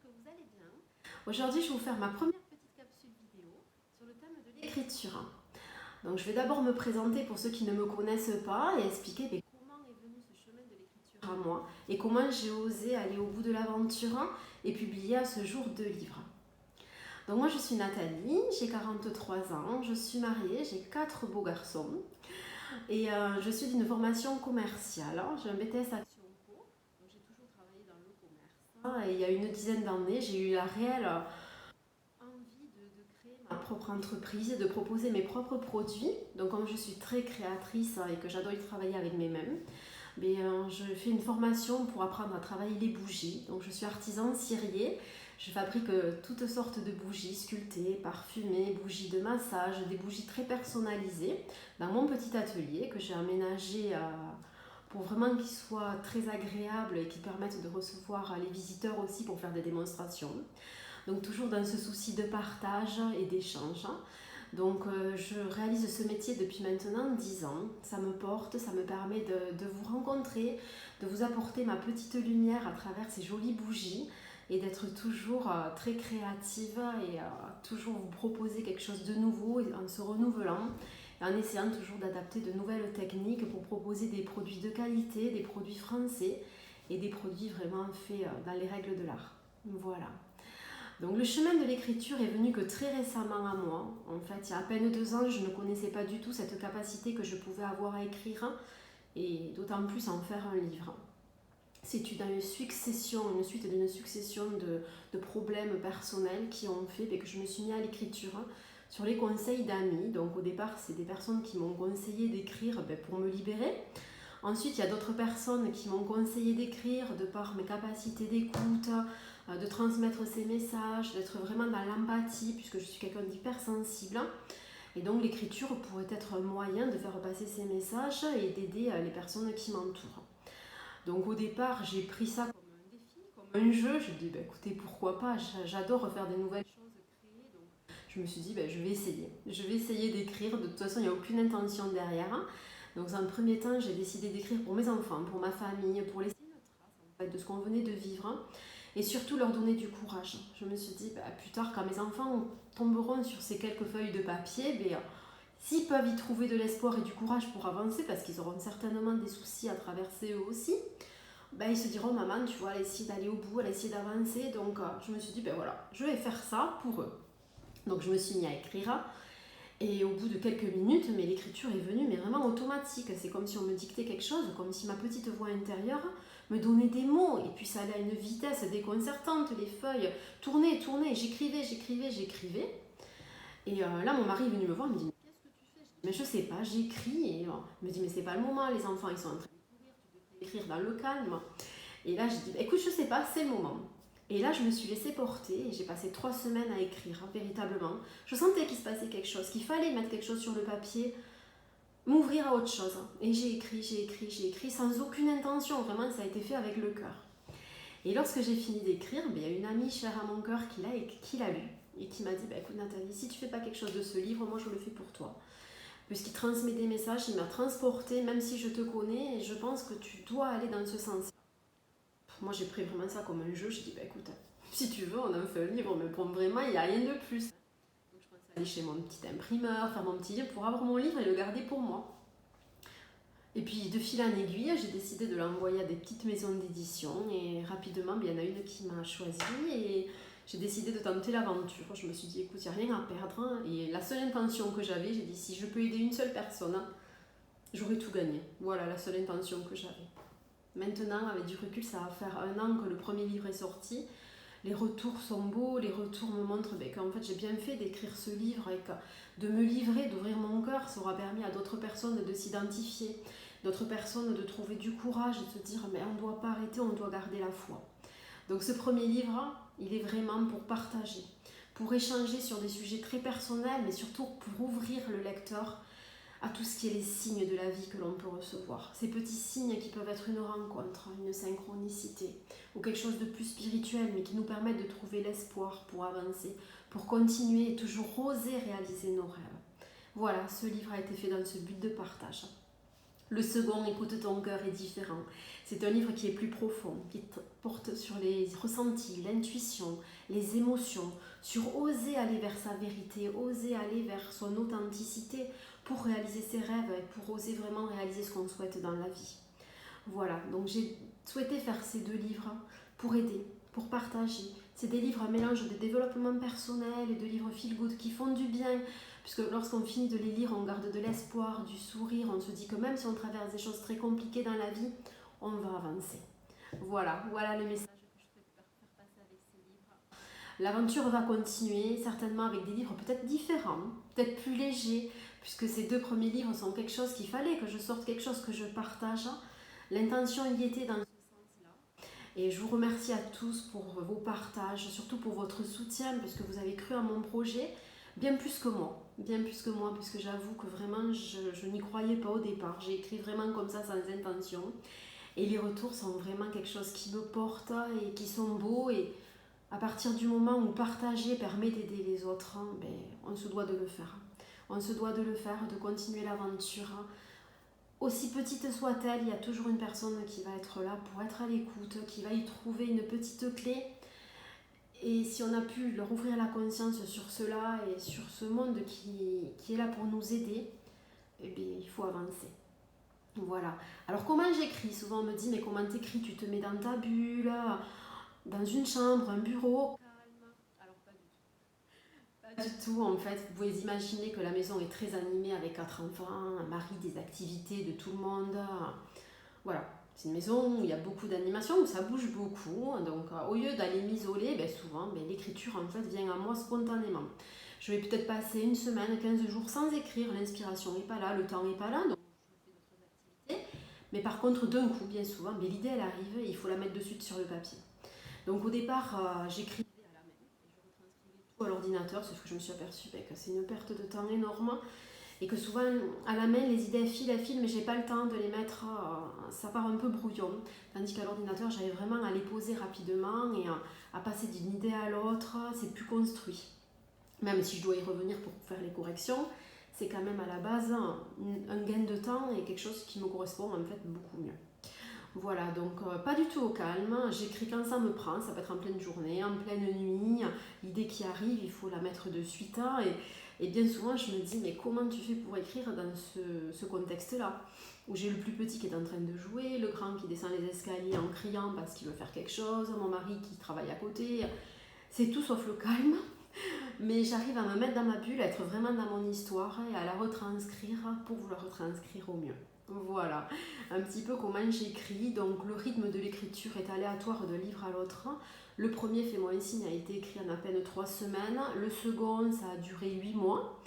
que vous allez bien. Aujourd'hui, je vais vous faire ma première petite capsule vidéo sur le thème de l'écriture. Donc, je vais d'abord me présenter pour ceux qui ne me connaissent pas et expliquer comment est venu ce chemin de l'écriture à moi et comment j'ai osé aller au bout de l'aventure et publier à ce jour 2 livres. Donc, moi, je suis Nathalie, j'ai 43 ans, je suis mariée, j'ai 4 beaux garçons et je suis d'une formation commerciale. J'ai un BTS Action Co, donc j'ai toujours travaillé dans le commerce. Et il y a une dizaine d'années, j'ai eu la réelle envie de créer ma propre entreprise, de proposer mes propres produits. Donc comme je suis très créatrice et que j'adore y travailler avec mes mains, je fais une formation pour apprendre à travailler les bougies. Donc je suis artisan cirier. Je fabrique toutes sortes de bougies sculptées, parfumées, bougies de massage, des bougies très personnalisées dans mon petit atelier que j'ai aménagé pour vraiment qu'ils soient très agréables et qui permettent de recevoir les visiteurs aussi pour faire des démonstrations. Donc toujours dans ce souci de partage et d'échange. Donc je réalise ce métier depuis maintenant 10 ans. Ça me porte, ça me permet de vous rencontrer, de vous apporter ma petite lumière à travers ces jolies bougies et d'être toujours très créative et toujours vous proposer quelque chose de nouveau en se renouvelant et en essayant toujours d'adapter de nouvelles techniques pour proposer des produits de qualité, des produits français et des produits vraiment faits dans les règles de l'art. Voilà. Donc le chemin de l'écriture est venu que très récemment à moi. En fait, il y a à peine 2 ans, je ne connaissais pas du tout cette capacité que je pouvais avoir à écrire et d'autant plus en faire un livre. C'est une suite d'une succession de problèmes personnels qui ont fait que je me suis mis à l'écriture sur les conseils d'amis. Donc au départ, c'est des personnes qui m'ont conseillé d'écrire pour me libérer. Ensuite, il y a d'autres personnes qui m'ont conseillé d'écrire de par mes capacités d'écoute, de transmettre ces messages, d'être vraiment dans l'empathie, puisque je suis quelqu'un d'hypersensible. Et donc l'écriture pourrait être un moyen de faire passer ces messages et d'aider les personnes qui m'entourent. Donc au départ, j'ai pris ça comme un défi, comme un jeu. Je me dis, écoutez, pourquoi pas, j'adore faire des nouvelles choses, créer. Donc je me suis dit, je vais essayer. Je vais essayer d'écrire. De toute façon, il n'y a aucune intention derrière. Donc dans un premier temps, j'ai décidé d'écrire pour mes enfants, pour ma famille, pour laisser une trace en fait, de ce qu'on venait de vivre et surtout leur donner du courage. Je me suis dit, plus tard, quand mes enfants tomberont sur ces quelques feuilles de papier, s'ils peuvent y trouver de l'espoir et du courage pour avancer, parce qu'ils auront certainement des soucis à traverser eux aussi, ils se diront, maman, tu vois, elle essaie d'aller au bout, elle essaie d'avancer. Donc je me suis dit, voilà, je vais faire ça pour eux. Donc je me suis mis à écrire. Et au bout de quelques minutes, l'écriture est venue, mais vraiment automatique. C'est comme si on me dictait quelque chose, comme si ma petite voix intérieure me donnait des mots. Et puis ça allait à une vitesse déconcertante, les feuilles tournaient, j'écrivais. Et là, mon mari est venu me voir, il me dit, mais qu'est-ce que tu fais? Mais je sais pas, j'écris. Et il me dit, mais c'est pas le moment, les enfants, ils sont en train de courir, tu devrais écrire dans le calme. Et là, je dis, écoute, je sais pas, c'est le moment. Et là, je me suis laissée porter et j'ai passé 3 semaines à écrire, véritablement. Je sentais qu'il se passait quelque chose, qu'il fallait mettre quelque chose sur le papier, m'ouvrir à autre chose. Et j'ai écrit sans aucune intention. Vraiment, ça a été fait avec le cœur. Et lorsque j'ai fini d'écrire, il y a une amie chère à mon cœur qui l'a lu et qui m'a dit, écoute Nathalie, si tu fais pas quelque chose de ce livre, moi je le fais pour toi. Puisqu'il transmet des messages, il m'a transporté, même si je te connais, et je pense que tu dois aller dans ce sens. Moi, j'ai pris vraiment ça comme un jeu. Je dis, écoute, si tu veux, on en fait un livre, mais pour vraiment, il n'y a rien de plus. Donc, je pensais aller chez mon petit imprimeur, faire mon petit livre pour avoir mon livre et le garder pour moi. Et puis, de fil en aiguille, j'ai décidé de l'envoyer à des petites maisons d'édition. Et rapidement, il y en a une qui m'a choisi et j'ai décidé de tenter l'aventure. Je me suis dit, écoute, il n'y a rien à perdre. Et la seule intention que j'avais, j'ai dit, si je peux aider une seule personne, j'aurais tout gagné. Voilà la seule intention que j'avais. Maintenant, avec du recul, ça va faire 1 an que le premier livre est sorti. Les retours sont beaux, les retours me montrent qu'en fait j'ai bien fait d'écrire ce livre et que de me livrer, d'ouvrir mon cœur, ça aura permis à d'autres personnes de s'identifier, d'autres personnes de trouver du courage et de se dire mais on ne doit pas arrêter, on doit garder la foi. Donc ce premier livre, il est vraiment pour partager, pour échanger sur des sujets très personnels, mais surtout pour ouvrir le lecteur à tout ce qui est les signes de la vie que l'on peut recevoir. Ces petits signes qui peuvent être une rencontre, une synchronicité, ou quelque chose de plus spirituel, mais qui nous permettent de trouver l'espoir pour avancer, pour continuer et toujours oser réaliser nos rêves. Voilà, ce livre a été fait dans ce but de partage. Le second, Écoute ton cœur, est différent. C'est un livre qui est plus profond, qui porte sur les ressentis, l'intuition, les émotions, sur oser aller vers sa vérité, oser aller vers son authenticité pour réaliser ses rêves et pour oser vraiment réaliser ce qu'on souhaite dans la vie. Voilà, donc j'ai souhaité faire ces deux livres pour aider, pour partager. C'est des livres, un mélange de développement personnel et de livres feel good qui font du bien, puisque lorsqu'on finit de les lire, on garde de l'espoir, du sourire, on se dit que même si on traverse des choses très compliquées dans la vie, on va avancer. Voilà, voilà le message que je souhaite faire passer avec ces livres. L'aventure va continuer, certainement avec des livres peut-être différents, peut-être plus légers, puisque ces deux premiers livres sont quelque chose qu'il fallait que je sorte, quelque chose que je partage. L'intention y était dans ce sens-là. Et je vous remercie à tous pour vos partages, surtout pour votre soutien, puisque vous avez cru à mon projet, bien plus que moi, puisque j'avoue que vraiment, je n'y croyais pas au départ. J'ai écrit vraiment comme ça, sans intention. Et les retours sont vraiment quelque chose qui me porte et qui sont beaux. Et à partir du moment où partager permet d'aider les autres, ben, on se doit de le faire. On se doit de le faire, de continuer l'aventure. Aussi petite soit-elle, il y a toujours une personne qui va être là pour être à l'écoute, qui va y trouver une petite clé. Et si on a pu leur ouvrir la conscience sur cela et sur ce monde qui est là pour nous aider, eh bien, il faut avancer. Voilà. Alors comment j'écris? Souvent on me dit, mais comment t'écris? Tu te mets dans ta bulle, dans une chambre, un bureau? Alors pas du tout, en fait. Vous pouvez imaginer que la maison est très animée avec 4 enfants, un mari, des activités de tout le monde. Voilà, c'est une maison où il y a beaucoup d'animation, où ça bouge beaucoup. Donc au lieu d'aller m'isoler, souvent l'écriture en fait vient à moi spontanément. Je vais peut-être passer une semaine, 15 jours sans écrire, l'inspiration n'est pas là, le temps n'est pas là, donc je fais d'autres activités. Mais par contre, d'un coup, bien souvent, l'idée elle arrive et il faut la mettre de suite sur le papier. Donc au départ, j'écrivais à la main et je retranscrivais tout à l'ordinateur, sauf que je me suis aperçue que c'est une perte de temps énorme et que souvent à la main les idées elles filent mais j'ai pas le temps de les mettre, ça part un peu brouillon, tandis qu'à l'ordinateur j'arrive vraiment à les poser rapidement et à passer d'une idée à l'autre, c'est plus construit. Même si je dois y revenir pour faire les corrections, c'est quand même à la base un gain de temps et quelque chose qui me correspond en fait beaucoup mieux. Voilà, donc pas du tout au calme, j'écris quand ça me prend, ça peut être en pleine journée, en pleine nuit, l'idée qui arrive, il faut la mettre de suite. Et bien souvent, je me dis, mais comment tu fais pour écrire dans ce contexte-là? Où j'ai le plus petit qui est en train de jouer, le grand qui descend les escaliers en criant parce qu'il veut faire quelque chose, mon mari qui travaille à côté. C'est tout sauf le calme, mais j'arrive à me mettre dans ma bulle, à être vraiment dans mon histoire et à la retranscrire pour vous la retranscrire au mieux. Voilà, un petit peu comment j'écris. Donc le rythme de l'écriture est aléatoire d'un livre à l'autre. Le premier, Fais-moi un signe, a été écrit en à peine 3 semaines. Le second, ça a duré 8 mois.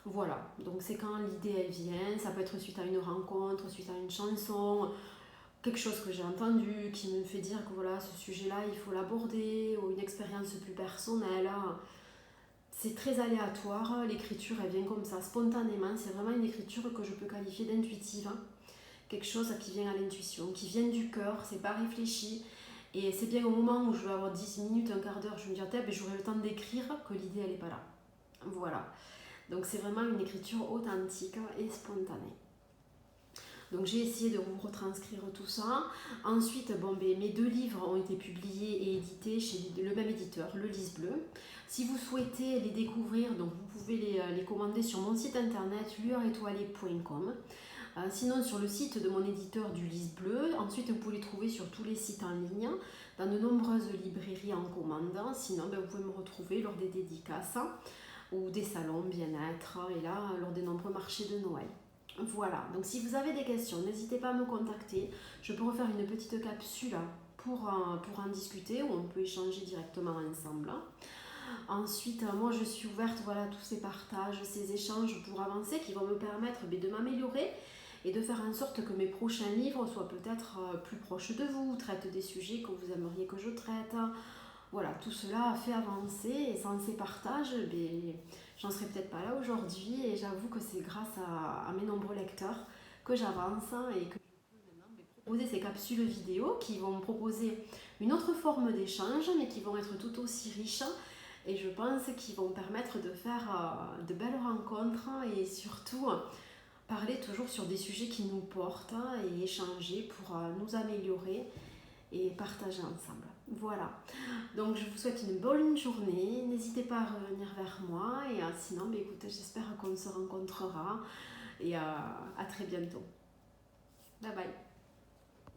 Voilà, donc c'est quand l'idée elle vient. Ça peut être suite à une rencontre, suite à une chanson, quelque chose que j'ai entendu qui me fait dire que voilà, ce sujet-là, il faut l'aborder, ou une expérience plus personnelle. C'est très aléatoire, l'écriture elle vient comme ça, spontanément. C'est vraiment une écriture que je peux qualifier d'intuitive. Quelque chose qui vient à l'intuition, qui vient du cœur, c'est pas réfléchi. Et c'est bien au moment où je vais avoir 10 minutes, un quart d'heure, je me dis, j'aurai le temps d'écrire que l'idée elle est pas là. Voilà. Donc c'est vraiment une écriture authentique et spontanée. Donc j'ai essayé de vous retranscrire tout ça. Ensuite, mes 2 livres ont été publiés et édités chez le même éditeur, le Lys Bleu. Si vous souhaitez les découvrir, donc vous pouvez les commander sur mon site internet lueurétoilée.com. Sinon sur le site de mon éditeur du Lys Bleu. Ensuite vous pouvez les trouver sur tous les sites en ligne, dans de nombreuses librairies en commande. Sinon vous pouvez me retrouver lors des dédicaces ou des salons bien-être et là lors des nombreux marchés de Noël. Voilà, donc si vous avez des questions, n'hésitez pas à me contacter. Je peux refaire une petite capsule pour en discuter ou on peut échanger directement ensemble. Ensuite, moi je suis ouverte à tous ces partages, ces échanges pour avancer qui vont me permettre de m'améliorer et de faire en sorte que mes prochains livres soient peut-être plus proches de vous, traitent des sujets que vous aimeriez que je traite. Voilà, tout cela fait avancer et sans ces partages, j'en serais peut-être pas là aujourd'hui et j'avoue que c'est grâce à mes nombreux lecteurs que j'avance et que je peux maintenant proposer ces capsules vidéo qui vont me proposer une autre forme d'échange mais qui vont être tout aussi riches et je pense qu'ils vont permettre de faire de belles rencontres et surtout parler toujours sur des sujets qui nous portent et échanger pour nous améliorer et partager ensemble. Voilà, donc je vous souhaite une bonne journée, n'hésitez pas à revenir vers moi et sinon, écoutez, j'espère qu'on se rencontrera et à très bientôt. Bye bye.